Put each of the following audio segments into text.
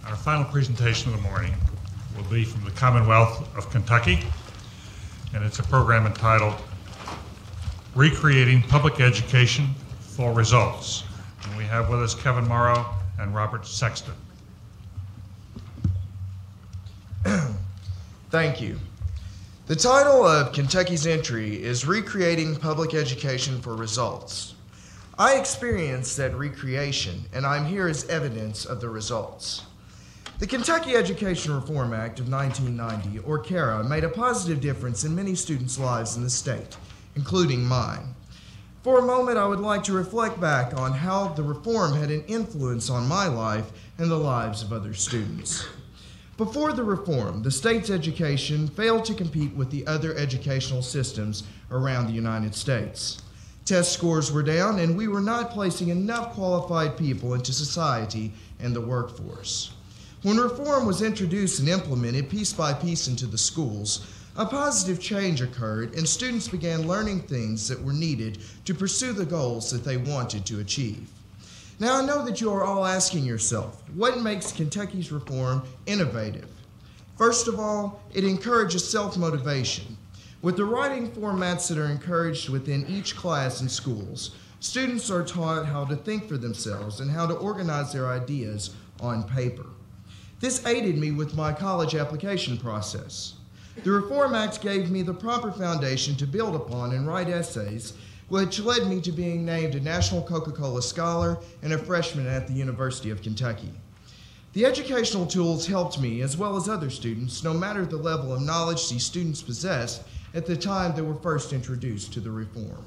Our final presentation of the morning will be from the Commonwealth of Kentucky, and it's a program entitled Recreating Public Education for Results. And we have with us Kevin Morrow and Robert Sexton. Thank you. The title of Kentucky's entry is Recreating Public Education for Results. I experienced that recreation, and I'm here as evidence of the results. The Kentucky Education Reform Act of 1990, or CARA, made a positive difference in many students' lives in the state, including mine. For a moment, I would like to reflect back on how the reform had an influence on my life and the lives of other students. Before the reform, the state's education failed to compete with the other educational systems around the United States. Test scores were down, and we were not placing enough qualified people into society and the workforce. When reform was introduced and implemented piece by piece into the schools, a positive change occurred, and students began learning things that were needed to pursue the goals that they wanted to achieve. Now, I know that you are all asking yourself, what makes Kentucky's reform innovative? First of all, it encourages self-motivation. With the writing formats that are encouraged within each class in schools, students are taught how to think for themselves and how to organize their ideas on paper. This aided me with my college application process. The Reform Act gave me the proper foundation to build upon and write essays, which led me to being named a National Coca-Cola Scholar and a freshman at the University of Kentucky. The educational tools helped me, as well as other students, no matter the level of knowledge these students possessed at the time they were first introduced to the reform.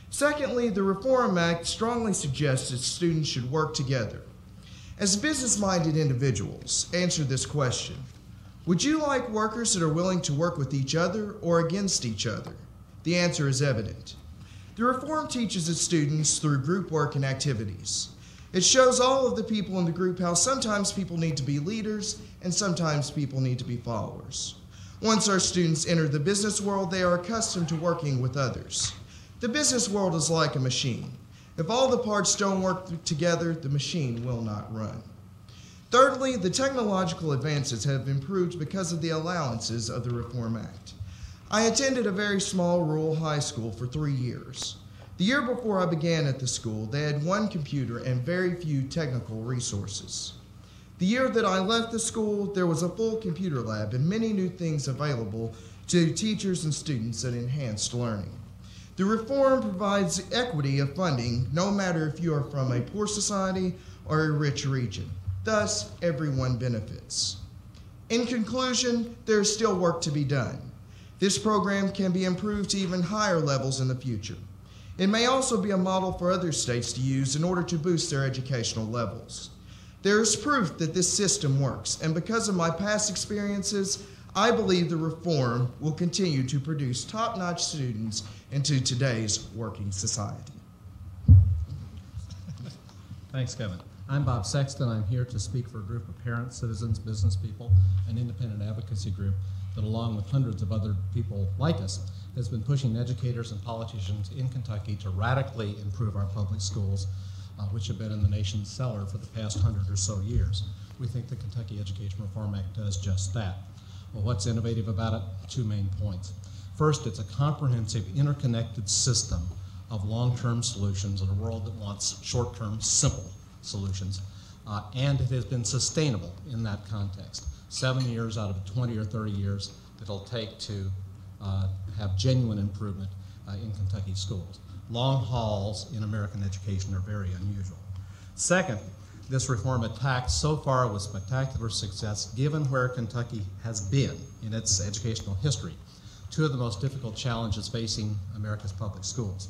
Secondly, the Reform Act strongly suggests that students should work together. As business-minded individuals, answer this question. Would you like workers that are willing to work with each other or against each other? The answer is evident. The reform teaches its students through group work and activities. It shows all of the people in the group how sometimes people need to be leaders and sometimes people need to be followers. Once our students enter the business world, they are accustomed to working with others. The business world is like a machine. If all the parts don't work together, the machine will not run. Thirdly, the technological advances have improved because of the allowances of the Reform Act. I attended a very small rural high school for 3 years. The year before I began at the school, they had one computer and very few technical resources. The year that I left the school, there was a full computer lab and many new things available to teachers and students that enhanced learning. The reform provides equity of funding no matter if you are from a poor society or a rich region. Thus, everyone benefits. In conclusion, there is still work to be done. This program can be improved to even higher levels in the future. It may also be a model for other states to use in order to boost their educational levels. There is proof that this system works, and because of my past experiences, I believe the reform will continue to produce top-notch students into today's working society. Thanks, Kevin. I'm Bob Sexton. I'm here to speak for a group of parents, citizens, business people, an independent advocacy group that, along with hundreds of other people like us, has been pushing educators and politicians in Kentucky to radically improve our public schools, which have been in the nation's cellar for the past 100 or so years. We think the Kentucky Education Reform Act does just that. Well, what's innovative about it? 2 main points. First, it's a comprehensive, interconnected system of long-term solutions in a world that wants short-term, simple solutions, and it has been sustainable in that context. 7 years out of 20 or 30 years that it'll take to have genuine improvement in Kentucky schools. Long hauls in American education are very unusual. Second, this reform attacks so far with spectacular success, given where Kentucky has been in its educational history. 2 of the most difficult challenges facing America's public schools.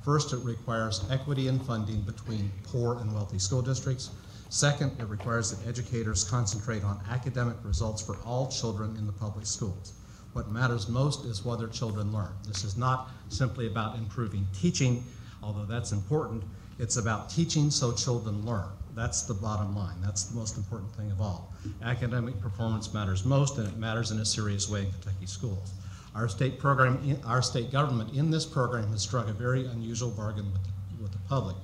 First, it requires equity in funding between poor and wealthy school districts. Second, it requires that educators concentrate on academic results for all children in the public schools. What matters most is whether children learn. This is not simply about improving teaching, although that's important. It's about teaching so children learn. That's the bottom line. That's the most important thing of all. Academic performance matters most, and it matters in a serious way in Kentucky schools. Our state government in this program has struck a very unusual bargain with the public.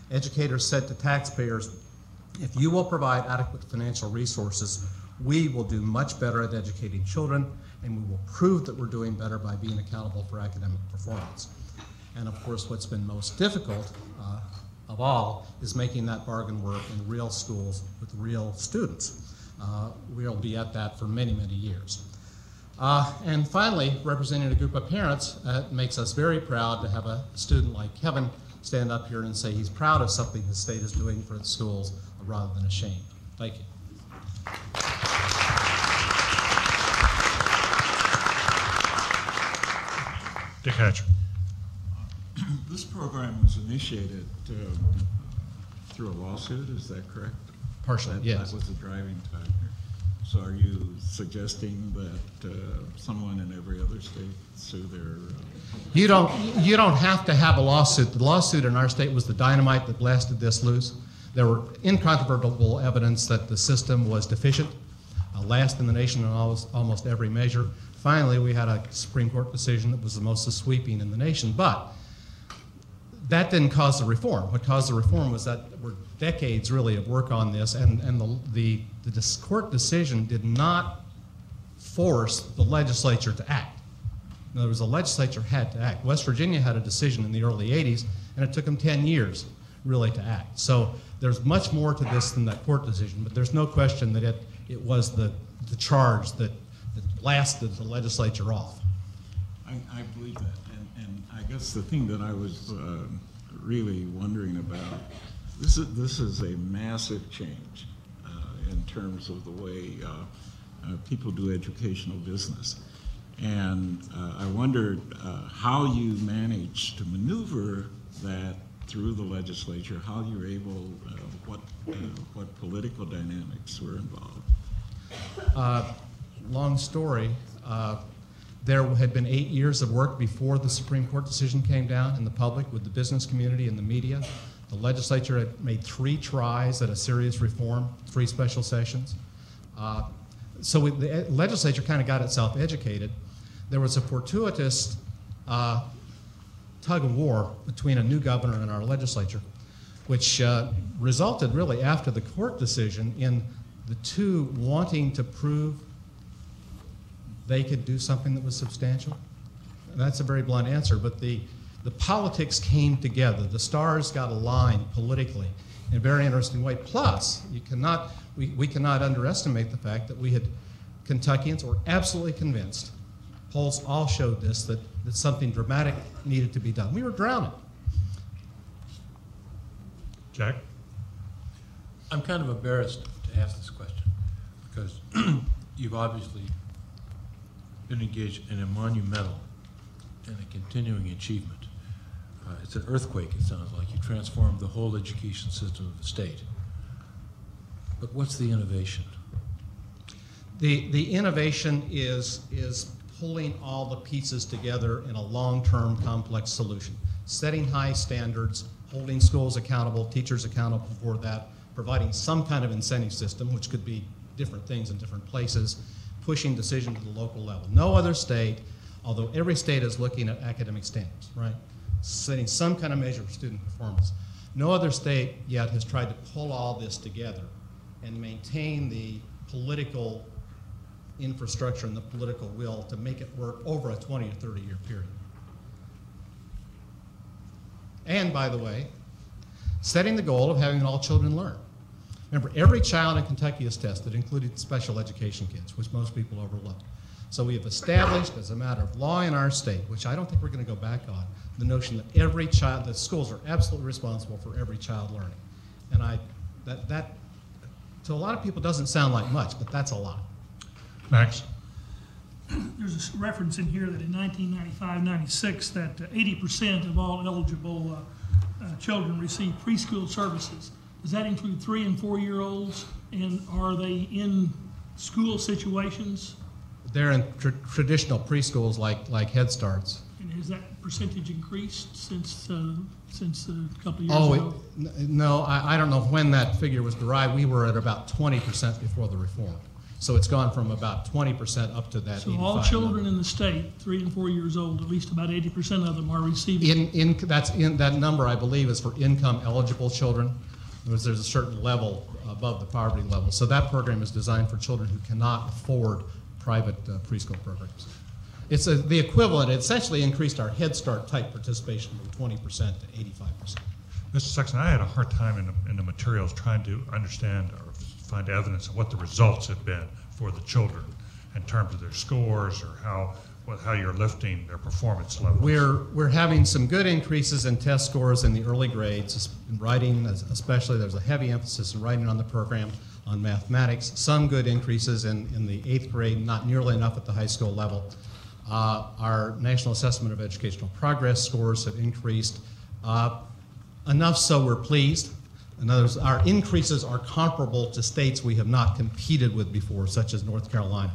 Educators said to taxpayers, If you will provide adequate financial resources, we will do much better at educating children, and we will prove that we're doing better by being accountable for academic performance. And of course, what's been most difficult of all is making that bargain work in real schools with real students. We'll be at that for many, many years. And finally, representing a group of parents, it makes us very proud to have a student like Kevin stand up here and say he's proud of something the state is doing for its schools rather than ashamed. Thank you. Dick Hatcher. This program was initiated through a lawsuit, is that correct? Partially, yes. That was the driving factor. So are you suggesting that someone in every other state sue their... You don't have to have a lawsuit. The lawsuit in our state was the dynamite that blasted this loose. There were incontrovertible evidence that the system was deficient, last in the nation on almost every measure. Finally, we had a Supreme Court decision that was the most sweeping in the nation, but that didn't cause the reform. What caused the reform was that there were decades really of work on this, and the court decision did not force the legislature to act. In other words, the legislature had to act. West Virginia had a decision in the early 80s, and it took them 10 years really to act. So there's much more to this than that court decision, but there's no question that it was the charge that blasted the legislature off. I believe that, and I guess the thing that I was really wondering about, this is a massive change in terms of the way people do educational business. And I wondered how you managed to maneuver that through the legislature, how you were able, what political dynamics were involved. Long story. There had been 8 years of work before the Supreme Court decision came down in the public with the business community and the media. The legislature had made 3 tries at a serious reform, 3 special sessions. So the legislature kind of got itself educated. There was a fortuitous tug of war between a new governor and our legislature, which resulted really after the court decision in the two wanting to prove they could do something that was substantial. And that's a very blunt answer, but the politics came together. The stars got aligned politically in a very interesting way. Plus, we cannot underestimate the fact that we had Kentuckians were absolutely convinced, polls all showed this, that something dramatic needed to be done. We were drowning. Jack? I'm kind of embarrassed to ask this question because you've obviously been engaged in a monumental and a continuing achievement. It's an earthquake, it sounds like. You transformed the whole education system of the state. But what's the innovation? The innovation is pulling all the pieces together in a long-term complex solution. Setting high standards, holding schools accountable, teachers accountable for that, providing some kind of incentive system, which could be different things in different places, pushing decision to the local level. No other state, although every state is looking at academic standards, right? Setting some kind of measure for student performance. No other state yet has tried to pull all this together and maintain the political infrastructure and the political will to make it work over a 20 or 30 year period. And by the way, setting the goal of having all children learn. Remember, every child in Kentucky is tested, including special education kids, which most people overlook. So we have established as a matter of law in our state, which I don't think we're going to go back on, the notion that every child, that schools are absolutely responsible for every child learning. And that to a lot of people doesn't sound like much, but that's a lot. Max? There's a reference in here that in 1995-96 that 80% of all eligible children receive preschool services. Does that include 3 and 4 year olds? And are they in school situations? They're in traditional preschools like Head Starts. And has that percentage increased since a couple of years ago? No, I don't know when that figure was derived. We were at about 20% before the reform. So it's gone from about 20% up to that 85. So all children in the state, 3 and 4 years old, at least about 80% of them are receiving. That number, I believe, is for income eligible children. There's a certain level above the poverty level. So that program is designed for children who cannot afford private preschool programs. It's the equivalent. It essentially increased our Head Start type participation from 20% to 85%. Mr. Sexton, I had a hard time in the materials trying to understand or find evidence of what the results have been for the children in terms of their scores or how you're lifting their performance levels. We're having some good increases in test scores in the early grades. In writing, especially, there's a heavy emphasis in writing on the program, on mathematics. Some good increases in the 8th grade, not nearly enough at the high school level. Our National Assessment of Educational Progress scores have increased enough so we're pleased. In other words, our increases are comparable to states we have not competed with before, such as North Carolina.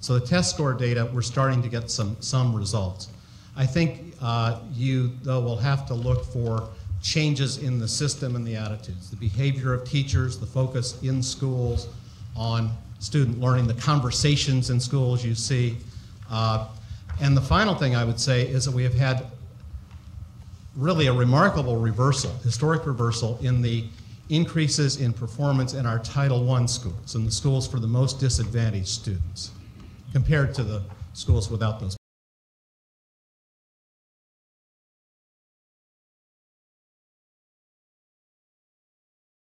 So the test score data, we're starting to get some results. I think you, though, will have to look for changes in the system and the attitudes, the behavior of teachers, the focus in schools on student learning, the conversations in schools you see. And the final thing I would say is that we have had really a remarkable reversal, historic reversal, in the increases in performance in our Title I schools, and the schools for the most disadvantaged students, compared to the schools without those